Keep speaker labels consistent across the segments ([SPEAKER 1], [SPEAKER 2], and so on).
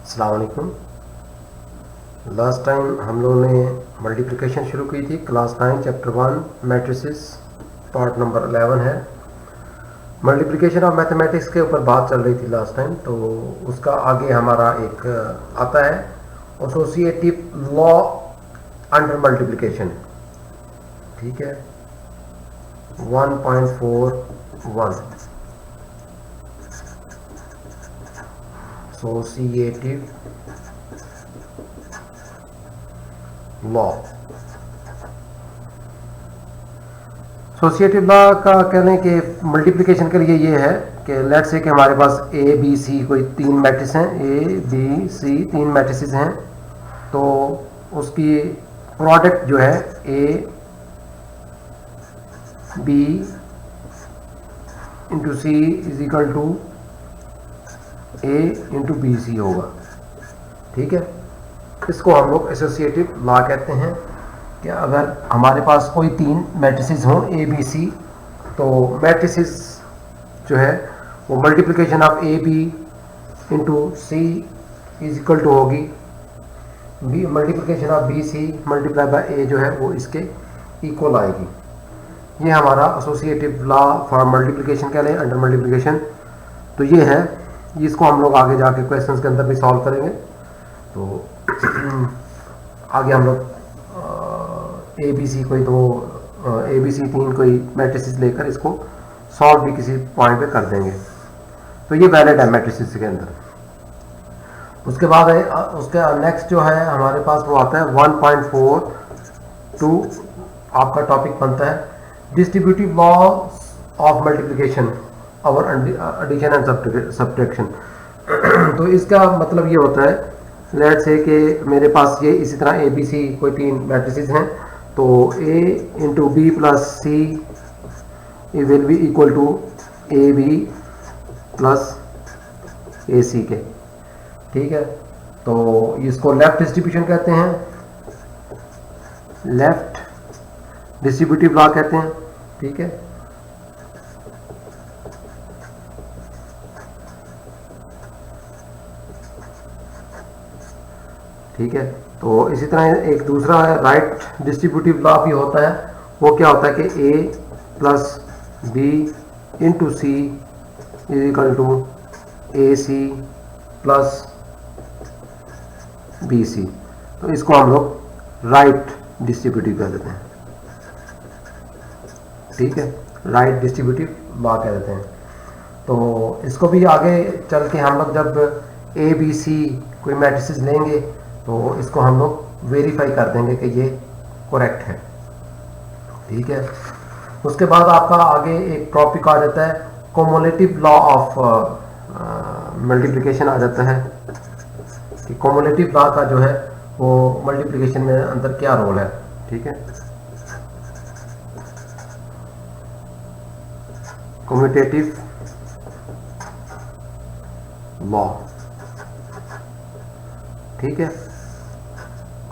[SPEAKER 1] अस्सलाम वालेकुम। Last time हम लोगों ने मल्टीप्लिकेशन शुरू की थी, class 9 chapter 1 matrices, part number 11 है। मल्टीप्लिकेशन ऑफ मैथमेटिक्स के ऊपर बात चल रही थी लास्ट टाइम, तो उसका आगे हमारा एक आता है एसोसिएटिव लॉ अंडर मल्टीप्लिकेशन। ठीक है, 1.41 एसोसिएटिव लॉ। एसोसिएटिव लॉ का कह लें कि मल्टीप्लिकेशन के लिए ये है कि लेट्स से कि हमारे पास ए बी सी कोई तीन मैट्रिक्स हैं, ए बी सी तीन मैट्रिसेस हैं, तो उसकी प्रोडक्ट जो है A B into C is equal to A into B C होगा। ठीक है, इसको हम लोग एसोसिएटिव लॉ कहते हैं कि अगर हमारे पास कोई तीन मैट्रिसेस हों ए बी सी, तो मैट्रिसेस जो है वो multiplication of A B into C is equal to होगी B multiplication of B C multiply by A जो है वो इसके इक्वल आएगी। ये हमारा एसोसिएटिव लॉ फॉर मल्टीप्लिकेशन कह लें, अंडर मल्टीप्लिकेशन। तो ये है, इसको हम लोग आगे जाके क्वेश्चंस के अंदर भी सॉल्व करेंगे। तो आगे हम लोग ए बी सी कोई दो ए बी सी तीन कोई मैट्रिसेस लेकर इसको सॉल्व भी किसी पॉइंट पे कर देंगे। तो ये वैलिड है मैट्रिसेस के अंदर। उसके बाद है उसके नेक्स्ट जो है हमारे पास वो आता है 1.42 आपका टॉपिक बनता है डिस्ट्रीब्यूटिव लॉ ऑफ मल्टीप्लिकेशन और एडिशन एंड सब्ट्रैक्शन। तो इसका मतलब ये होता है, लेट्स से कि मेरे पास ये इसी तरह ए बी सी कोई तीन मैट्रिसेस हैं, तो A into B plus C will be equal to A B plus A C के। ठीक है, तो इसको लेफ्ट डिस्ट्रीब्यूशन कहते हैं, लेफ्ट डिस्ट्रीब्यूटिव लॉ कहते हैं। ठीक है, ठीक है, तो इसी तरह एक दूसरा है राइट डिस्ट्रीब्यूटिव लॉ भी होता है। वो क्या होता है कि A plus B into C is equal to A C plus B C. तो इसको हम लोग राइट डिस्ट्रीब्यूटिव कह देते हैं। ठीक है, राइट डिस्ट्रीब्यूटिव लॉ कह देते हैं। तो इसको भी आगे चल के हम लोग जब ए बी सी कोई मैट्रिसेस लेंगे तो इसको हम लोग वेरीफाई कर देंगे कि ये करेक्ट है। ठीक है, उसके बाद आपका आगे एक टॉपिक आ जाता है कॉमुलेटिव लॉ ऑफ मल्टीप्लिकेशन आ जाता है कि कॉमुलेटिव लॉ का जो है वो मल्टीप्लिकेशन में अंदर क्या रोल है। ठीक है, कम्यूटेटिव लॉ। ठीक है,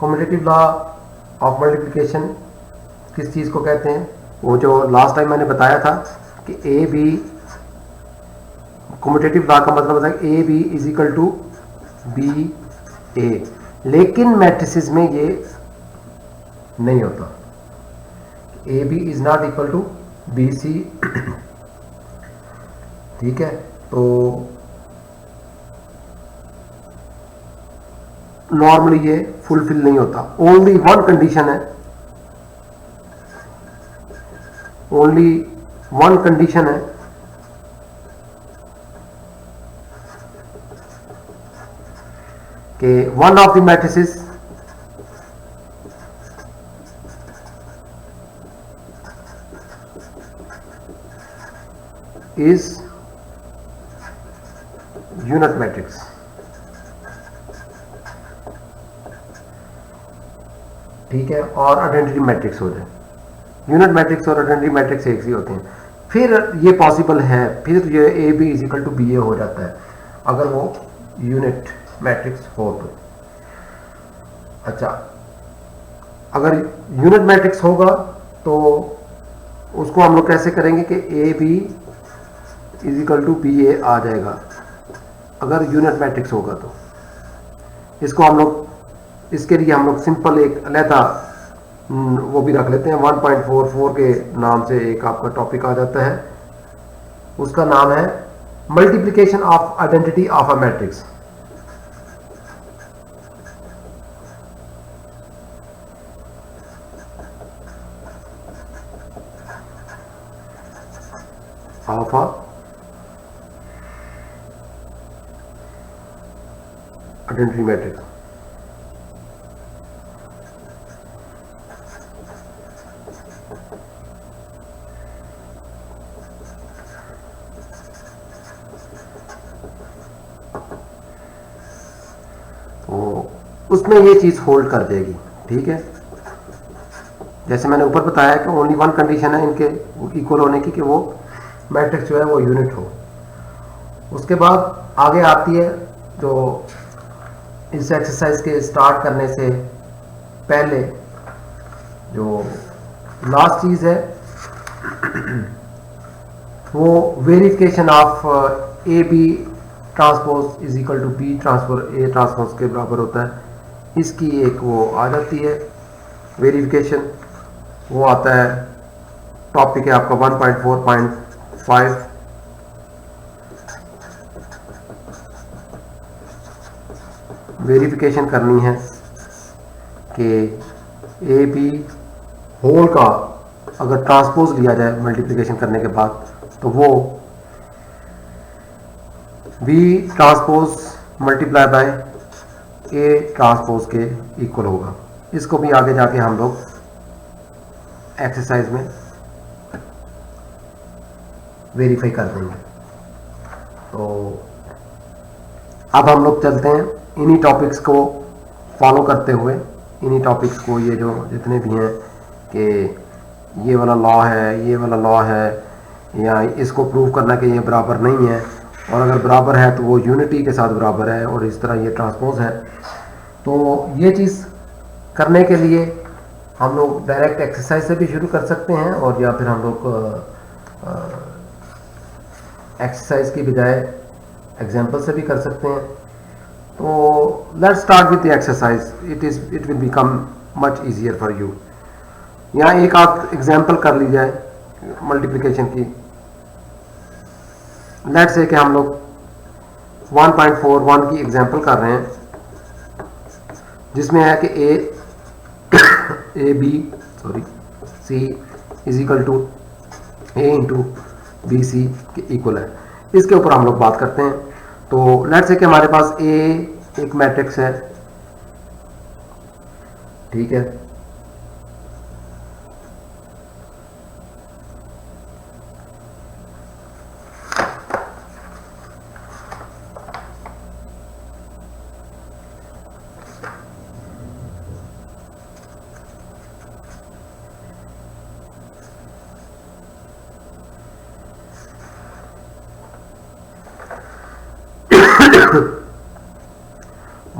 [SPEAKER 1] कम्यूटेटिव लॉ ऑफ मल्टीप्लिकेशन किस चीज़ को कहते हैं? वो जो लास्ट टाइम मैंने बताया था कि ए बी, कम्यूटेटिव लॉ का मतलब होता है A B is equal to B A, लेकिन मैट्रिसेस में ये नहीं होता। A B is not equal to B C. ठीक है, तो नॉर्मली ये फुलफिल नहीं होता। ओनली वन कंडीशन है, ओनली वन कंडीशन है कि one of the matrices is unit matrix. ठीक है, और आइडेंटिटी मैट्रिक्स हो जाए। यूनिट मैट्रिक्स और आइडेंटिटी मैट्रिक्स एक ही होते हैं। फिर ये पॉसिबल है, फिर ये A B is equal to B A हो जाता है अगर वो यूनिट मैट्रिक्स हो तो। अच्छा, अगर यूनिट मैट्रिक्स होगा तो उसको हम लोग कैसे करेंगे कि A B is equal to B A आ जाएगा अगर यूनिट मैट्रिक्स होगा तो। इसको हम लोग, इसके लिए हम लोग सिंपल एक अलहदा वो भी रख लेते हैं। 1.44 के नाम से एक आपका टॉपिक आ जाता है, उसका नाम है multiplication of identity of a matrix. Of a identity matrix. तो उसमें ये चीज होल्ड कर देगी, ठीक है। जैसे मैंने ऊपर बताया कि ओनली वन कंडीशन है इनके इक्वल होने की, कि वो मैट्रिक्स जो है वो यूनिट हो। उसके बाद आगे आती है जो इस एक्सरसाइज के स्टार्ट करने से पहले जो लास्ट चीज है वो verification of A B transpose is equal to B transfer A transpose के बराबर होता है, इसकी एक वो आ जाती है वेरिफिकेशन। वो आता है, टॉपिक है आपका 1.4.5। वेरिफिकेशन करनी है कि ए बी होल का अगर ट्रांसपोज लिया जाए मल्टीप्लिकेशन करने के बाद, तो वो B transpose multiply by A transpose के इक्वल होगा। इसको भी आगे जाके हम लोग एक्सरसाइज में वेरीफाई कर देंगे। तो अब हम लोग चलते हैं इन्हीं टॉपिक्स को फॉलो करते हुए, इन्हीं टॉपिक्स को, ये जो जितने भी हैं कि ये वाला लॉ है, ये वाला लॉ है, या इसको प्रूव करना कि ये बराबर नहीं है, और अगर बराबर है तो वो यूनिटी के साथ बराबर है, और इस तरह ये ट्रांसपोज है। तो ये चीज़ करने के लिए हम लोग डायरेक्ट एक्सरसाइज से भी शुरू कर सकते हैं, और या फिर हम लोग एक्सरसाइज की बजाय एग्जाम्पल से भी कर सकते हैं। तो let's start with the exercise, it will become much easier for you. यहाँ एक आध एग्जाम्पल कर ली जाए मल्टीप्लिकेशन की। लेट्स से कि हम लोग 1.41 की एग्जाम्पल कर रहे हैं, जिसमें है कि A B C is equal to A into B C के इक्वल है। इसके ऊपर हम लोग बात करते हैं। तो लेट्स से कि हमारे पास ए एक मैट्रिक्स है, ठीक है।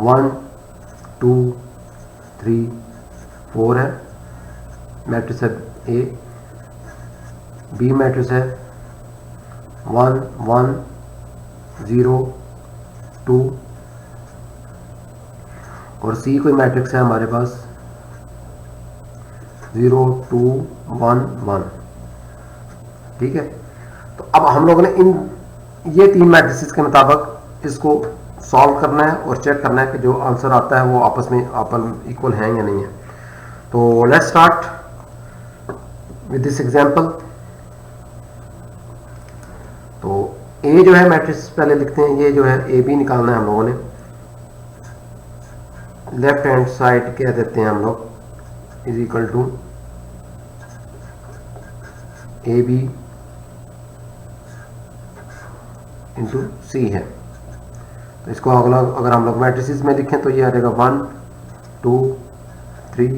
[SPEAKER 1] वन 2 3 4 है मैट्रिक्स है ए, बी मैट्रिक्स है 1 1 0 2, और सी कोई मैट्रिक्स है हमारे पास 0 2 1 1, ठीक है। तो अब हम लोगों ने ये तीन मैट्रिसेस के मुताबिक इसको सॉल्व करना है और चेक करना है कि जो आंसर आता है वो आपस में इक्वल हैं या नहीं है। तो let's start with this example. तो ए जो है मैट्रिक्स पहले लिखते हैं, ये जो है ए बी निकालना है हम लोगों ने। लेफ्ट हैंड साइड कह देते हैं हम लोग is equal to A B into C है। तो इसको अगर हम लोग मैट्रिसेस में लिखें तो ये आ जाएगा 1 2 3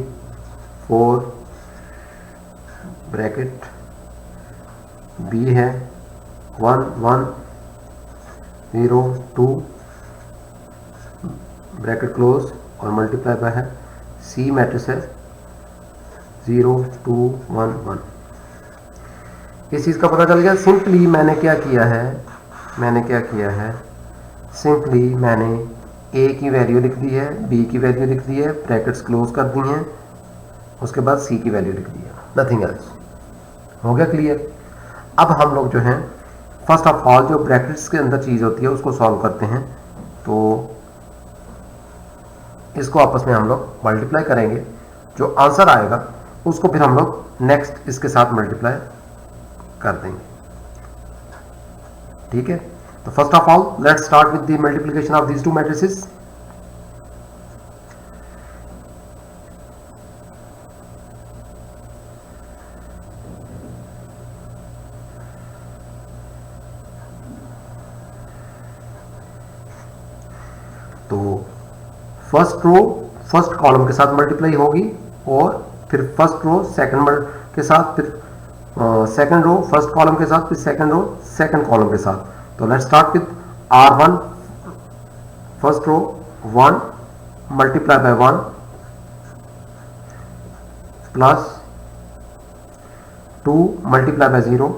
[SPEAKER 1] 4 ब्रैकेट बी है 1 1 0 2 ब्रैकेट क्लोज और मल्टीप्लाई बाय है सी मैट्रिक्स है 0 2 1 1। इस चीज़ का पता चल गया। सिंपली मैंने क्या किया है, सिंपली मैंने ए की वैल्यू लिख दी है, बी की वैल्यू लिख दी है, ब्रैकेट्स क्लोज कर दी हैं, उसके बाद सी की वैल्यू लिख दी है, नथिंग एल्स। हो गया क्लियर? अब हम लोग जो हैं फर्स्ट ऑफ ऑल जो ब्रैकेट्स के अंदर चीज़ होती है उसको सॉल्व करते हैं। तो इसको आपस में हम लोग मल्टीप्लाई करेंगे, जो आंसर आएगा उसको फिर हम लोग नेक्स्ट इसके साथ मल्टीप्लाई कर देंगे। ठीक है, तो first of all let's start with the multiplication of these two matrices. तो फर्स्ट रो फर्स्ट कॉलम के साथ मल्टीप्लाई होगी और फिर फर्स्ट रो सेकंड के साथ, फिर सेकंड रो फर्स्ट कॉलम के साथ, फिर सेकंड रो सेकंड कॉलम के साथ। तो let's start with R1 first row 1 multiply by 1 plus 2 multiply by 0।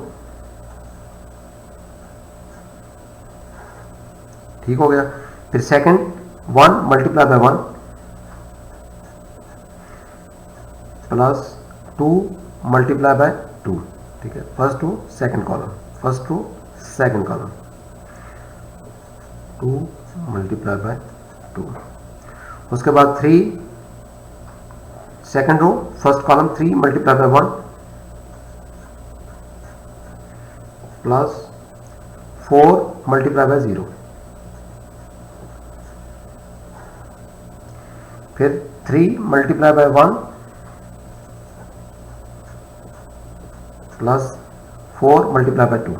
[SPEAKER 1] ठीक हो गया। फिर second 1 multiply by 1 plus 2 multiply by 2। ठीक है, first row second column, first row second column, 2 multiply by 2। उसके बाद 3 second row first column 3 multiply by 1 plus 4 multiply by 0। फिर 3 multiply by 1 plus 4 multiply by 2।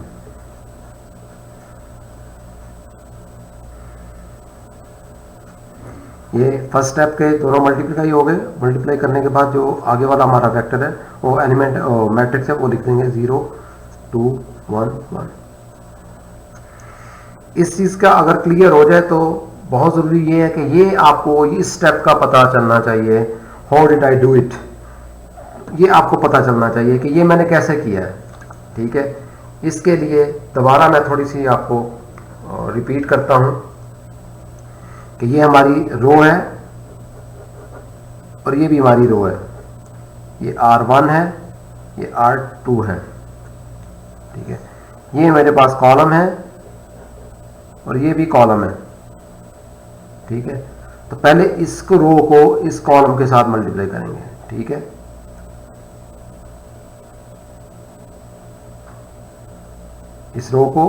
[SPEAKER 1] ये फर्स्ट स्टेप के दोनों multiply हो गए। मल्टीप्लाई करने के बाद जो आगे वाला हमारा वेक्टर है वो एलिमेंट मैट्रिक्स है, वो लिख देंगे 0 2 1 1। इस चीज का अगर क्लियर हो जाए तो बहुत जरूरी ये है कि ये आपको इस स्टेप का पता चलना चाहिए, how did I do it, ये आपको पता चलना चाहिए कि ये मैंने कैसे किया है। ठीक है, इसके लिए दोबारा मैं थोड़ी सी आपको रिपीट करता हूं कि ये हमारी रो है और ये भी हमारी रो है, ये R1 है, ये R2 है। ठीक है, ये मेरे पास कॉलम है और ये भी कॉलम है। ठीक है, तो पहले इस रो को इस कॉलम के साथ मल्टीप्लाई करेंगे। ठीक है, इस रो को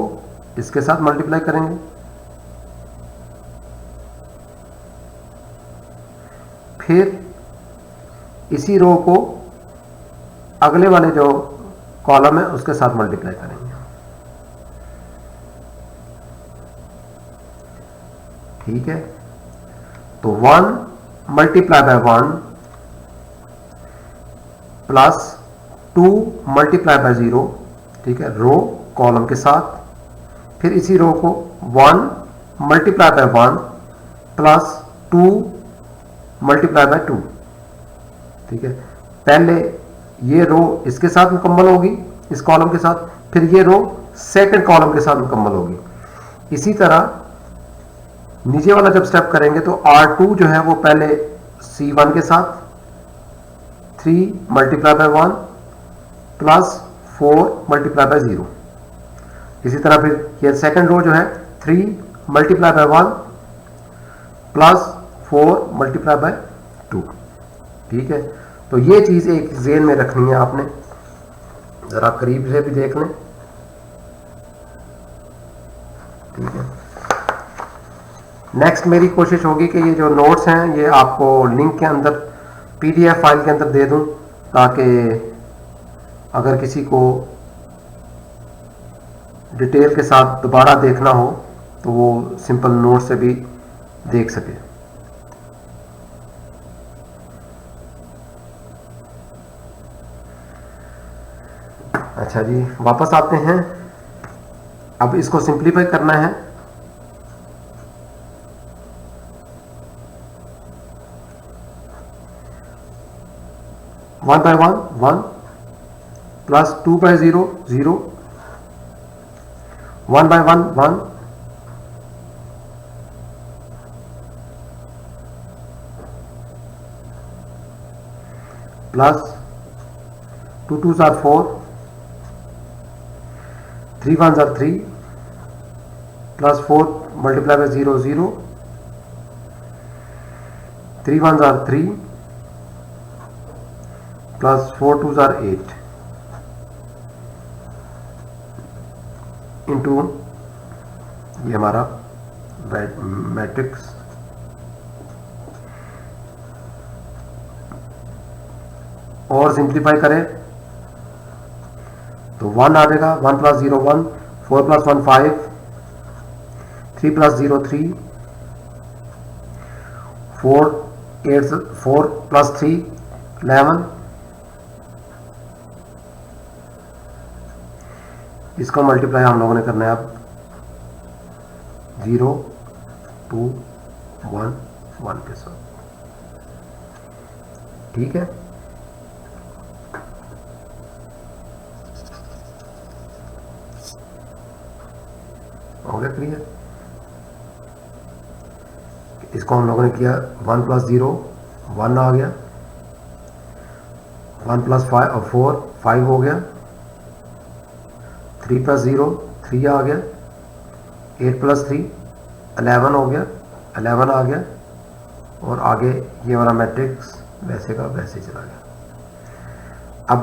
[SPEAKER 1] इसके साथ मल्टीप्लाई करेंगे, फिर इसी रो को अगले वाले जो कॉलम है उसके साथ मल्टीप्लाई करेंगे। ठीक है, तो 1 multiply by 1 plus 2 multiply by 0। ठीक है, रो कॉलम के साथ, फिर इसी रो को 1 multiply by 1 plus 2 multiply by 2। ठीक है, पहले ये रो इसके साथ मुकम्मल होगी इस कॉलम के साथ, फिर ये रो सेकंड कॉलम के साथ मुकम्मल होगी। इसी तरह नीचे वाला जब स्टेप करेंगे तो R2 जो है वो पहले C1 के साथ 3 multiply by 1 plus 4 multiply by 0। इसी तरह फिर ये सेकंड रो जो है 3 multiply by 1 plus 4 multiply by 2। ठीक है, तो ये चीज एक ज़हन में रखनी है आपने, जरा करीब से भी देख लें। ठीक है, नेक्स्ट मेरी कोशिश होगी कि ये जो नोट्स हैं ये आपको लिंक के अंदर PDF फाइल के अंदर दे दूं, ताकि अगर किसी को डिटेल के साथ दोबारा देखना हो तो वो सिंपल नोट से भी देख सके। अच्छा जी, वापस आते हैं। अब इसको सिंप्लीफाई करना है। One by one 1 plus 2 by 0 0, 1 by 1 1 plus 2 2s are 4, 3 1s are 3, plus 4 multiply by 0 0, 3 1s are 3, plus 4 2s are 8 into ये हमारा मैट्रिक्स और सिंप्लीफाई करें तो 1 आ जाएगा, 1 प्लस 0 1, 4 प्लस 1 5, 3 प्लस 0 3, 4 प्लस 3 11, इसका मल्टीप्लाई हम लोगों ने करना है अब 0 2 1 1 के साथ। ठीक है, हो गया क्लियर। इसको हम लोगों ने किया 1 प्लस 0 1 आ गया, 1 प्लस 4 5 हो गया, 3 प्लस 0 3 आ गया, 8 प्लस 3 11 हो गया, 11 आ गया, और आगे ये वाला मैट्रिक्स वैसे का वैसे चला गया। अब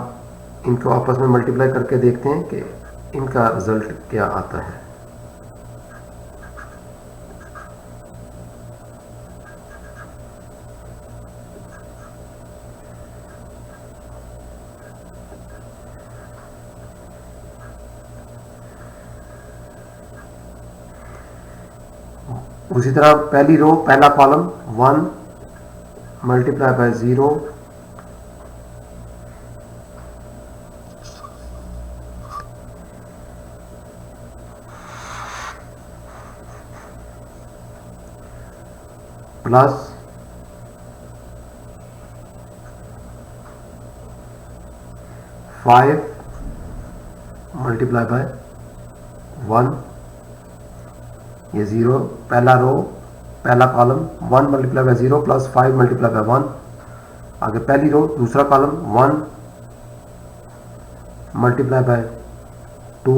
[SPEAKER 1] इनको आपस में मल्टीप्लाई करके देखते हैं कि इनका रिजल्ट क्या आता है। उसी तरह पहली रो पहला column 1 multiply by 0 plus 5 multiply by 1, ये 0 पहला रो पहला column 1 multiply by 0 plus 5 multiply by 1, आगे पहली रो दूसरा column 1 multiply by 2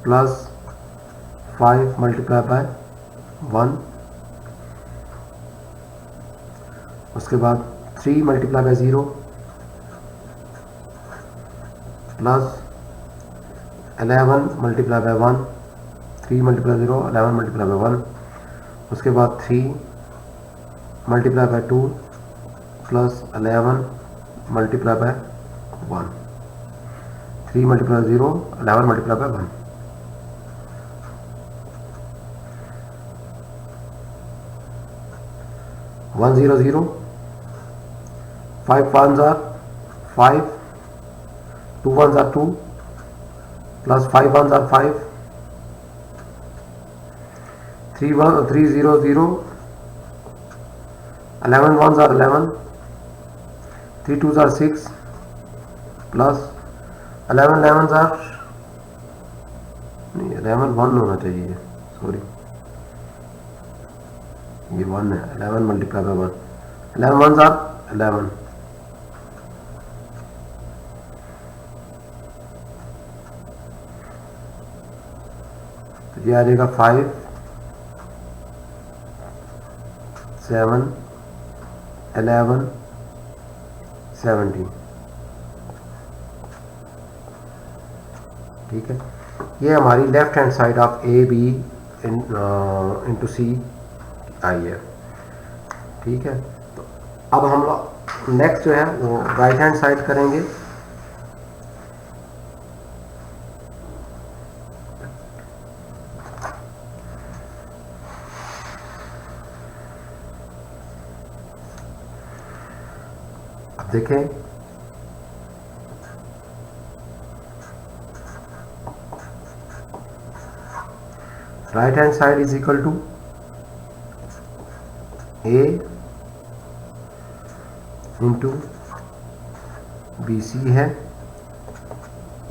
[SPEAKER 1] plus 5 multiply by 1, उसके बाद 3 multiply by 0 plus 11 multiply by 1, 3 multiply 0 11 multiply by 1, उसके बाद 3 multiply by 2 plus 11 multiply by 1, 3 multiply 0 11 multiply by 1, one 0 0, 5 1s are 5, 2 1s are 2, plus 5 1s are 5, 3 0 0, 11 1s are 11, 3 2s are 6, plus 11 11s are नहीं 11 1 होना चाहिए, sorry ये 1 है, 11 multiply by 1, 11 1s are 11, तो ये आ जाएगा 5 7 11 17। ठीक है, ये हमारी left hand side of A B into C आई है। ठीक है, तो अब हम लोग नेक्स्ट जो है वो राइट हैंड साइड करेंगे। अब देखें right hand side is equal to A into B C है,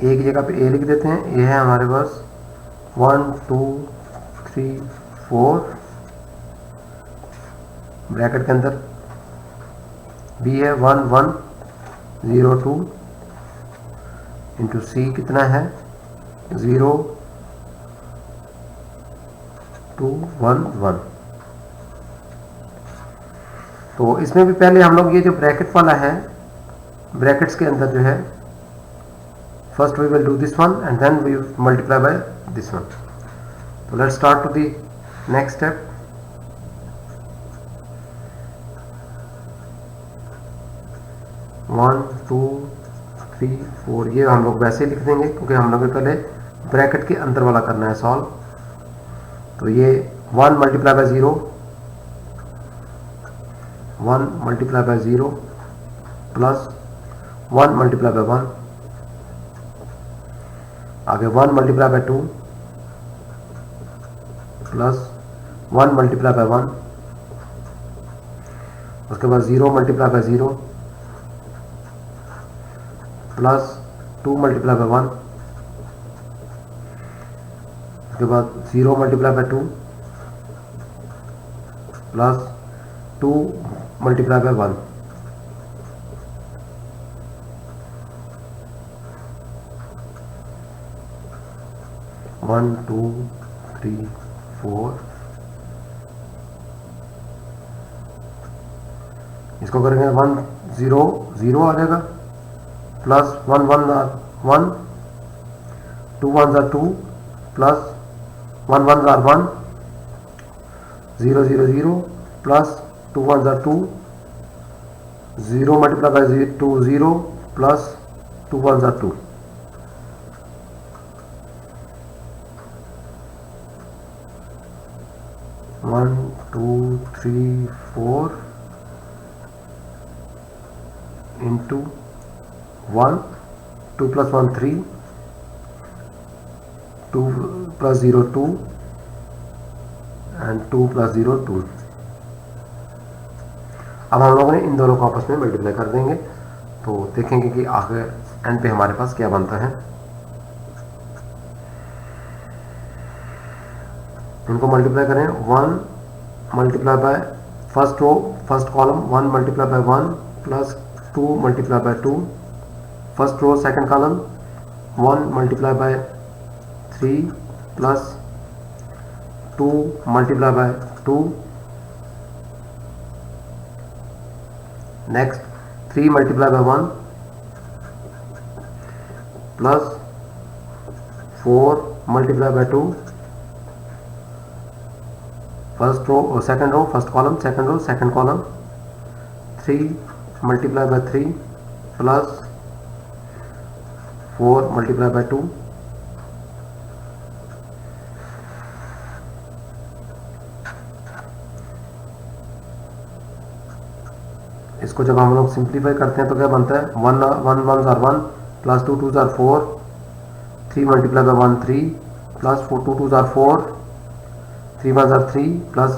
[SPEAKER 1] ए की जगह पे ए लिख देते हैं, ए है हमारे पास 1 2 3 4 ब्रैकेट के अंदर बी है 1102 इंटू सी कितना है 0211। तो इसमें भी पहले हम लोग ये जो ब्रैकेट वाला है, ब्रैकेट्स के अंदर जो है first we will do this one and then we multiply by this one. तो let's start to the next step. One two three four, ये हम लोग वैसे लिख देंगे क्योंकि हम लोग पहले ब्रैकेट के अंदर वाला करना है सॉल्व। तो ये 1 multiply by 0, 1 multiply by 0 plus 1 multiply by 1, आगे 1 multiply by 2 plus 1 multiply by 1, उसके बाद 0 multiply by 0 plus 2 multiply by 1, उसके बाद 0 multiply by 2 plus 2 multiply by 1, one two three four, इसको करेंगे 1 0 0 आ जाएगा plus 1 1 1, 2 1 2 plus 1 1 1, 0 0 0 plus 2 1 2, 0 multiply by 2 0 plus 2 1 2, one two three four into 1, 2 plus 1 3, 2 plus 0 2 and 2 plus 0 2। अब हम लोगों ने इन दोनों को आपस में मल्टीप्लाई कर देंगे तो देखेंगे कि आखिर एंड पे हमारे पास क्या बनता है। इनको मल्टीप्लाई करें 1 multiply by first row first column 1 multiply by 1 plus 2 multiply by 2, first row second column 1 multiply by 3 plus 2 multiply by 2, next 3 multiply by 1 plus 4 multiply by 2, first row second row first column second row second column 3 multiply by 3 plus 4 multiply by 2, इसको जब हम लोग simplify करते हैं तो क्या बनता है 1 1 1 are 1 plus 2 2 are 4, 3 multiply by 1 3 plus 4 2 2 are 4, 3 1 are 3 plus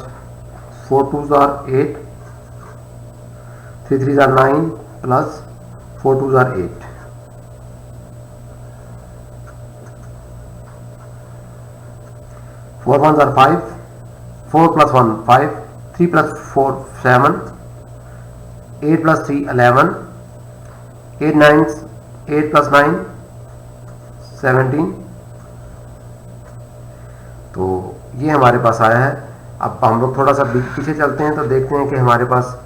[SPEAKER 1] 4 2 are 8, 3 3 are 9 plus 4 2 are 8। Four 1 are 5, 4 plus 1 5, 3 plus 4 7, 8 plus 3 11, 8 9 8 plus 9 17। तो ये हमारे पास आया है। अब हम लोग थोड़ा सा पीछे चलते हैं तो देखते हैं कि हमारे पास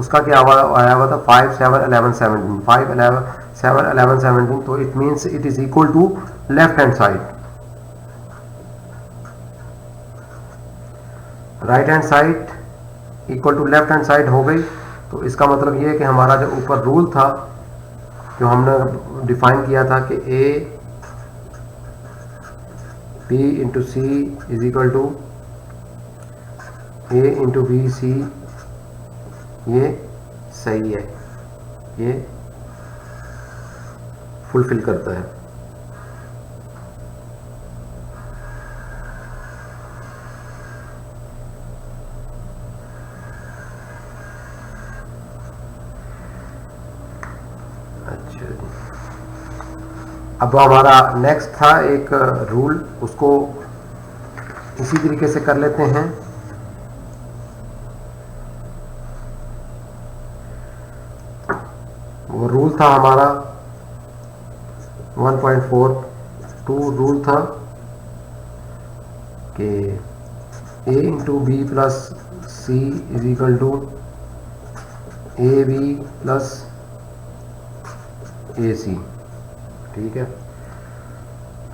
[SPEAKER 1] उसका क्या आया हुआ था 5 7 11 17, 5 11 7 11 17। तो it means it is equal to left hand side, right hand side equal to left hand side हो गई। तो इसका मतलब ये है कि हमारा जो ऊपर रूल था जो हमने डिफाइन किया था कि A B into C is equal to A into B C, ये सही है, ये फुलफिल करता है। अच्छा, अब हमारा नेक्स्ट था एक रूल, उसको इसी तरीके से कर लेते हैं। वो रूल था हमारा 1.42 रूल था कि a into B plus C is equal to A B plus A C. ठीक है,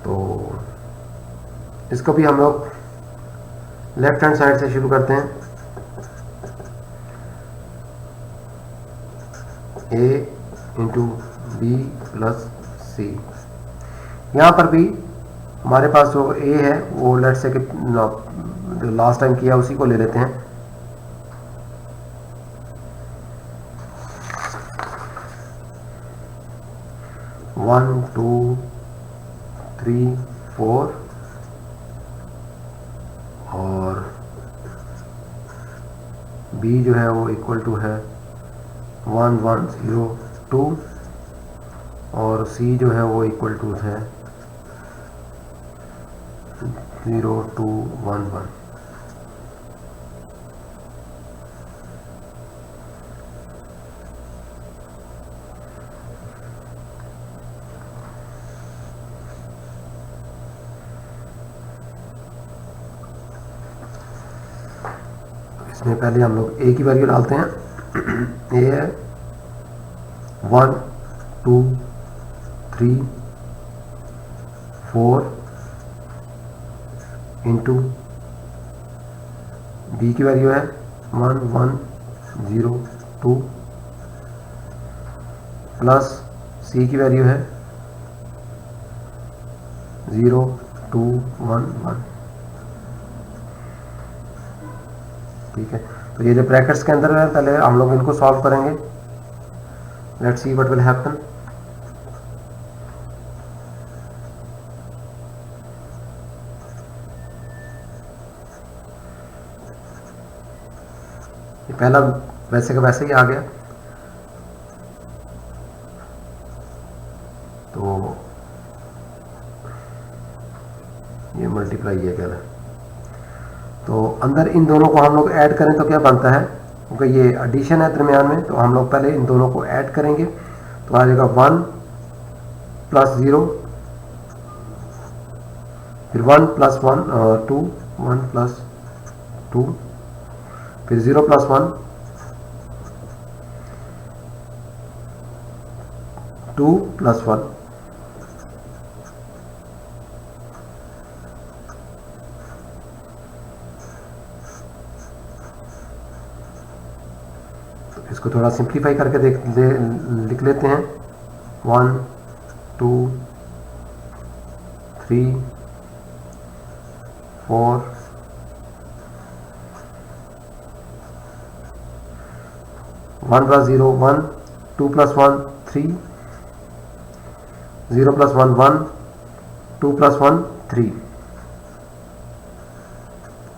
[SPEAKER 1] तो इसको भी हम लोग लेफ्ट हैंड साइड से शुरू करते हैं। a इंटू बी प्लस सी, यहाँ पर भी हमारे पास जो a है वो लेट से जो लास्ट टाइम किया उसी को ले लेते हैं। वन टू थ्री फोर और b जो है वो इक्वल टू है 1 1 0 2 और c जो है वो इक्वल टू है 0 2 1 1। इसमें पहले हम लोग a की वैल्यू डालते हैं। a है 1 2 3 4 इंटू b की वैल्यू है 1 1 0 2 प्लस c की वैल्यू है 0 2 1 1। ठीक है, तो ये जो ब्रैकेट्स के अंदर है पहले हम लोग इनको सॉल्व करेंगे। Let's see what will happen. ये पहला वैसे का वैसे ही आ गया, तो ये मल्टीप्लाई किया गया। तो अंदर इन दोनों को हम लोग ऐड करें तो क्या बनता है, क्योंकि ये एडिशन है दरमियान में, तो हम लोग पहले इन दोनों को ऐड करेंगे तो आ जाएगा 1 प्लस 0 फिर 1 प्लस 1 2 1 प्लस 2 फिर 0 प्लस 1 2 प्लस 1। इसको थोड़ा सिंप्लीफाई करके लिख लेते हैं। 1 2 3 4 1 प्लस 0 1 2 प्लस 1 3 0 प्लस 1 1 2 प्लस 1 3।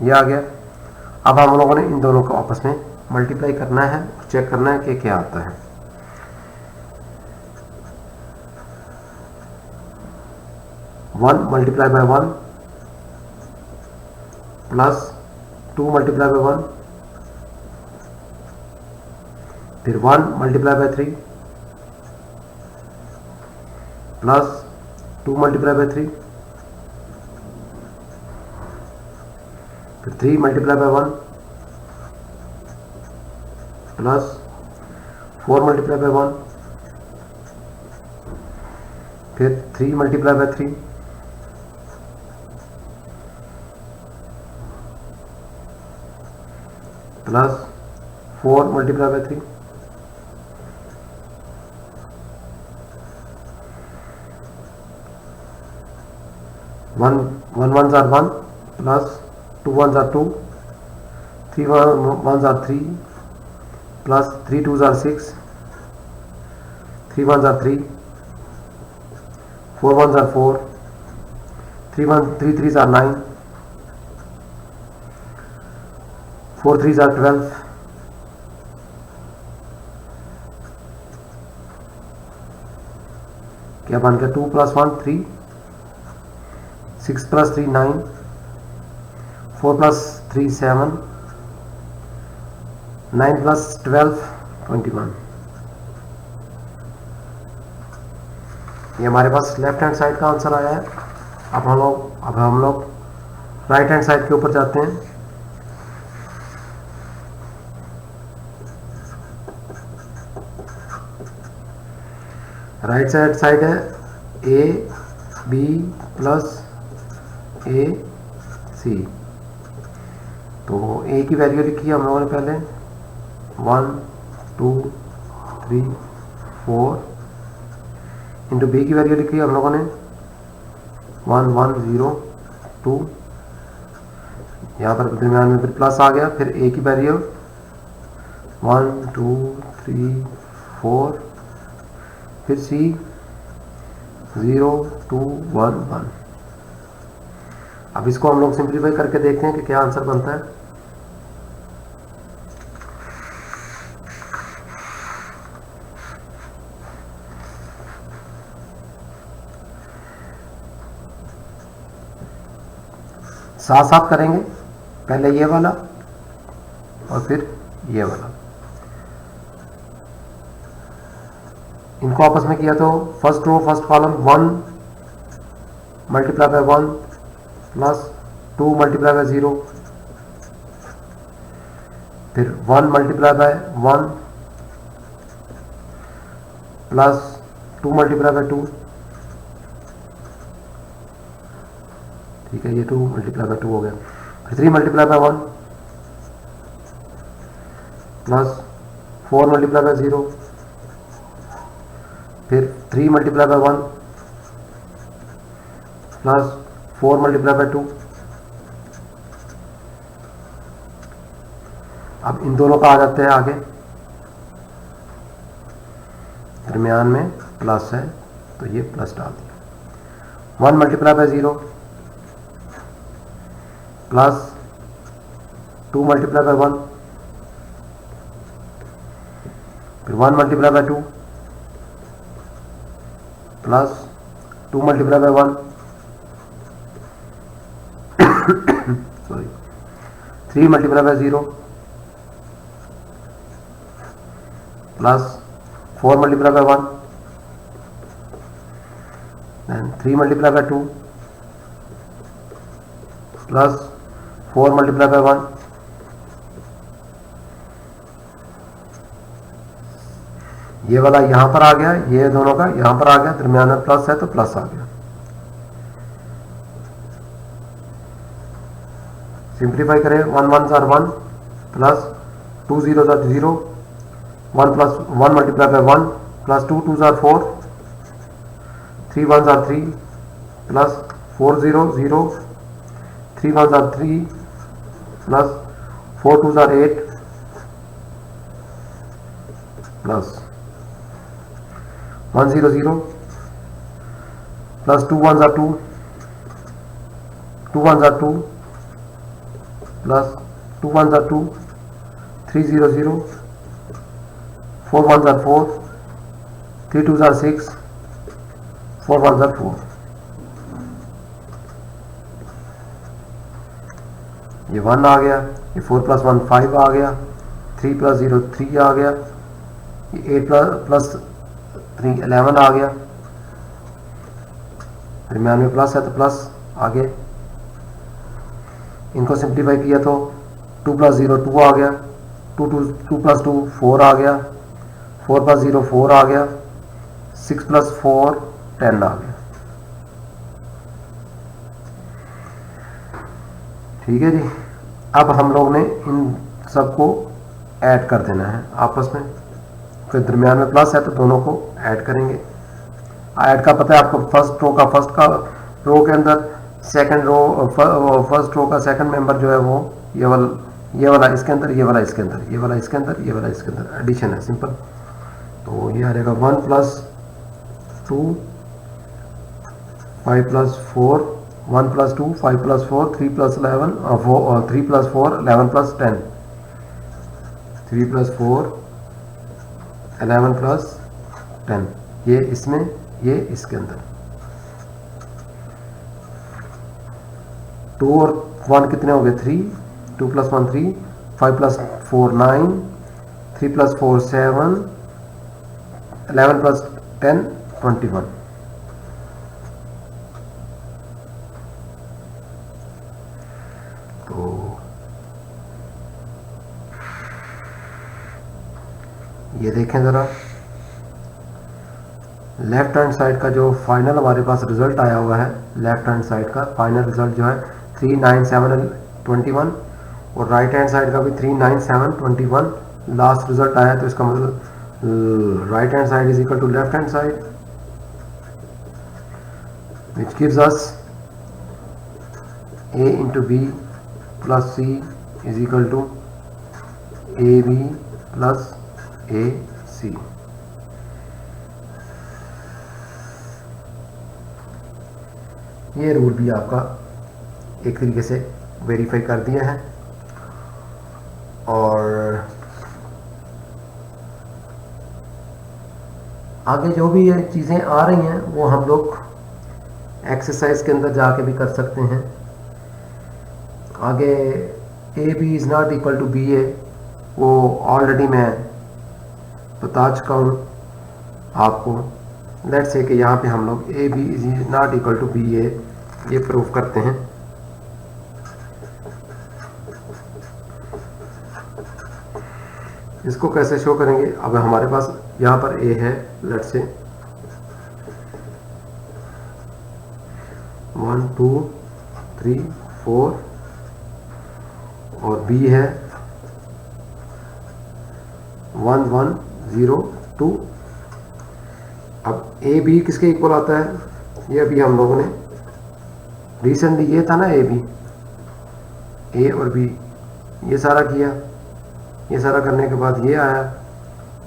[SPEAKER 1] ये आ गया। अब हम लोगों ने इन दोनों को आपस में मल्टीप्लाई करना है और चेक करना है कि क्या आता है। One multiply by 1 plus 2 multiply by 1 फिर 1 multiply by 3 plus 2 multiply by 3 फिर 3 multiply by 1 plus 4 multiply by 1 फिर 3 multiply by 3 plus 4 multiply by 3 1 1s are 1 plus 2 1s are 2 3 1s are 3 plus 3 2s are 6 3 1s are 3 4 1s are 4 3 3s are 9 4 3s are 12 क्या बन गया 2 plus 1 3 6 plus 3 9 4 plus 3 7 9 plus 12 21। ये हमारे पास left hand side का answer आया है। अब हम लोग राइट हैंड साइड के ऊपर जाते हैं। राइट साइड है ए बी प्लस ए सी। तो ए की वैल्यू लिखी है हम लोगों ने पहले 1 2 3 4, इंटू बी की वैल्यू लिखी है हम लोगों ने 1 1 0 2, यहाँ पर दरम्यान में फिर प्लस आ गया, फिर ए की वैल्यू 1 2 3 4, फिर सी 0 2 1 1। अब इसको हम लोग सिंप्लीफाई करके देखते हैं कि क्या आंसर बनता है। साथ साथ करेंगे, पहले ये वाला और फिर ये वाला। इनको आपस में किया तो first row first column 1 multiply by 1 plus 2 multiply by 0, फिर 1 multiply by 1 plus 2 multiply by 2, ठीक है, ये 2 मल्टीप्लाई बाय 2 हो गया। फिर 3 multiply by 1 plus 4 multiply by 0, फिर 3 multiply by 1 plus 4 multiply by 2। अब इन दोनों का आ जाते हैं आगे, दरमियान में प्लस है तो ये प्लस डाल दिया। 1 multiply by 0 plus 2 multiply by 1, फिर 1 multiply by 2 plus 2 multiply by 1 sorry 3 multiply by 0 plus 4 multiply by 1 then 3 multiply by 2 plus 4 multiply by 1। ये वाला यहां पर आ गया, ये दोनों का यहां पर आ गया, दरमियान में प्लस है तो प्लस आ गया। सिंप्लीफाई करें, 1 1 are 1 plus 2 0 are 0, 1 plus 1 multiply by 1 plus 2 2 are 4, 3 1 are 3 plus 4 0 0, 3 1 are 3 plus 4 2 are 8 plus 1 0 0 plus 2 1 are 2, 2 1 are 2 plus 2 1 are 2, 3 0 0, 4 1 are 4, 3 2 are 6, 4 1 are 4। ये 1 आ गया, ये 4 प्लस 1 5 आ गया, 3 प्लस 0 3 आ गया, ये 8 प्लस 3 11 आ गया, दरम्यान में प्लस है तो प्लस आगे। इनको सिंप्लीफाई किया तो 2 प्लस 0 2 आ गया, 2 प्लस 2 4 आ गया, 4 प्लस 0 4 आ गया, 6 प्लस 4 10 आ गया। ठीक है जी। अब हम लोग ने इन सबको ऐड कर देना है आपस में, फिर दरमियान में प्लस है तो दोनों को ऐड करेंगे। ऐड का पता है आपको, फर्स्ट रो का फर्स्ट का रो के अंदर सेकंड रो, फर्स्ट रो का सेकंड मेंबर जो है वो ये वाला इसके अंदर, ये वाला इसके अंदर, ये वाला इसके अंदर, ये वाला इसके अंदर, एडिशन है सिंपल। तो ये आ जाएगा 1 plus 2 5 plus 4, 1 plus 2 5 plus 4 3 plus 11 3 plus 4 11 plus 10, 3 plus 4 11 plus 10, ये इसमें ये इसके अंदर। 2 और 1 कितने हो गए 3, 2 प्लस 1 3, 5 प्लस 4 9, 3 प्लस 4 7, 11 प्लस 10 21। ये देखें ज़रा, लेफ्ट हैंड साइड का जो फाइनल हमारे पास रिजल्ट आया हुआ है, लेफ्ट हैंड साइड का फाइनल रिजल्ट जो है 39721, और राइट हैंड साइड का भी 39721 लास्ट रिजल्ट आया है। तो इसका मतलब right hand side is equal to left hand side, which gives us a into b plus c is equal to ab plus ac। ये रूल भी आपका एक तरीके से वेरीफाई कर दिया है। और आगे जो भी ये चीज़ें आ रही हैं वो हम लोग एक्सरसाइज के अंदर जाके भी कर सकते हैं। आगे A B is not equal to B A, वो ऑलरेडी मैं बता चुका हूँ आपको। लेट्स से कि यहाँ पे हम लोग A B is not equal to B A ये प्रूव करते हैं। इसको कैसे शो करेंगे? अब हमारे पास यहाँ पर ए है, लेट्स से 1 2 3 4, और बी है 1 1 0 2। अब ए बी किसके इक्वल आता है? ये अभी हम लोगों ने रिसेंटली ये था ना, ए बी, ए और बी, ये सारा किया। ये सारा करने के बाद ये आया,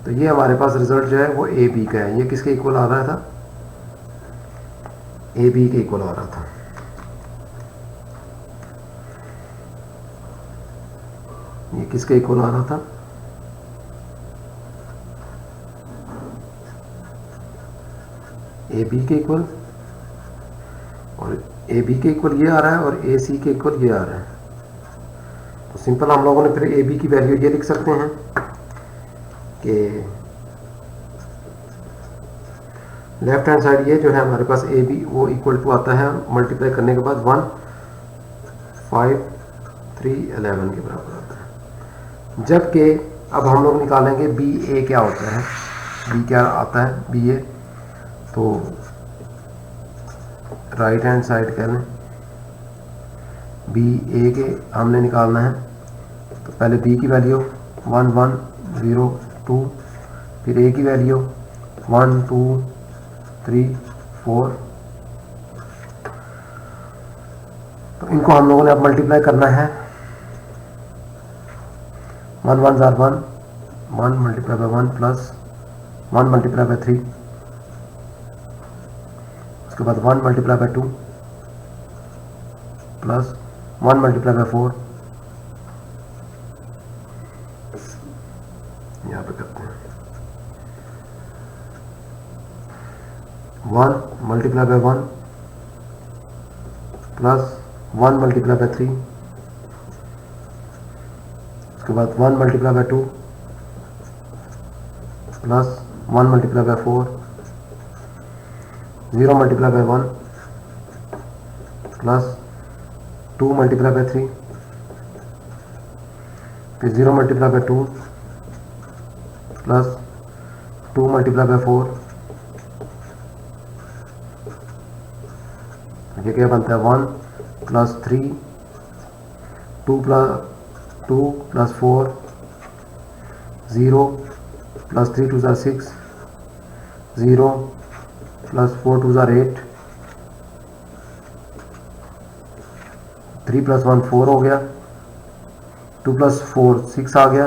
[SPEAKER 1] तो ये हमारे पास रिजल्ट जो है वो ए बी का है। ये किसके इक्वल आ रहा था? ए बी के इक्वल आ रहा था। ये किसके इक्वल आ रहा था? ए बी के इक्वल, और ए बी के इक्वल ये आ रहा है, और ए सी के इक्वल ये आ रहा है। तो सिंपल हम लोगों ने फिर ए बी की वैल्यू ये लिख सकते हैं कि लेफ्ट हैंड साइड ये जो है हमारे पास ए बी वो इक्वल टू आता है मल्टीप्लाई करने के बाद 1 5 3 11 के बराबर आता है। जबकि अब हम लोग निकालेंगे बी ए क्या होता है, बी क्या आता है बी ए। तो राइट हैंड साइड कह लें बी ए के हमने निकालना है। तो पहले बी की वैल्यू 1 1 0 2, फिर ए की वैल्यू 1 2 3 4। तो इनको हम लोगों ने अब मल्टीप्लाई करना है। 1 1 jar 1, 1 multiply by 1 plus 1 multiply by 3, उसके बाद 1 multiply by 2 plus 1 multiply bye 4। यहाँ पे करते हैं 1 multiply by 1 plus 1 multiply by 3, उसके बाद 1 multiply by 2 plus 1 multiply bye 4, 0 multiply by 1 plus 2 multiply by 3, फिर 0 multiply by 2 plus 2 multiply bye 4। ये क्या बनता है 1 plus 3 2 plus 4 0 plus 3 2 6 0 plus 4 2 8, 3 plus 1 4 हो गया, 2 प्लस 4 6 आ गया,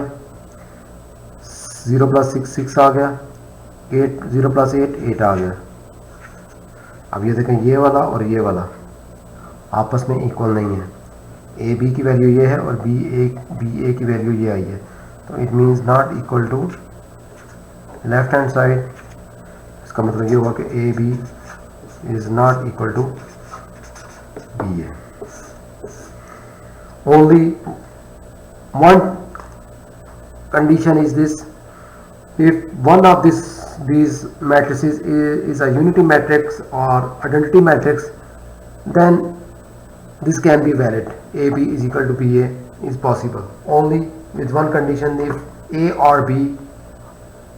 [SPEAKER 1] 0 प्लस 6 6 आ गया, 8 0 प्लस 8 8 आ गया। अब ये देखें ये वाला और ये वाला आपस में इक्वल नहीं है। ए बी की वैल्यू ये है और बी ए की वैल्यू ये आई है, तो it means not equal to left hand side. इसका मतलब ये हुआ कि A B is not equal to B A. Only one condition is this: if one of these matrices is a unity matrix or identity matrix, then this can be valid. AB is equal to BA is possible only with one condition: if A or B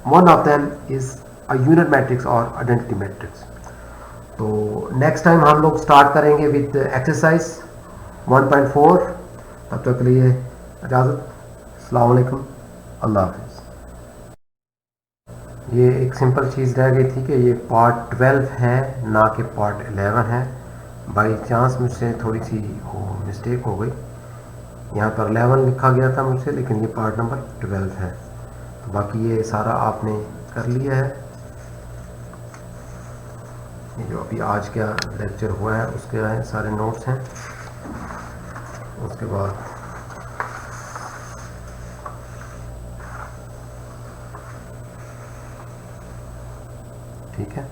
[SPEAKER 1] one of them is a unit matrix और identity matrix. तो next time हम लोग start करेंगे with exercise 1.4। तब तक के लिए इजाज़त, अस्सलाम वालेकुम, अल्लाह हाफिज़। ये एक सिंपल चीज़ रह गई थी कि ये पार्ट 12 है ना कि पार्ट 11 है। बाई चांस मुझसे थोड़ी सी मिस्टेक हो गई, यहाँ पर 11 लिखा गया था मुझसे, लेकिन ये पार्ट नंबर 12 है। तो बाकी ये सारा आपने कर लिया है। ये जो अभी आज का लेक्चर हुआ है उसके सारे नोट्स हैं। उसके बाद ठीक है।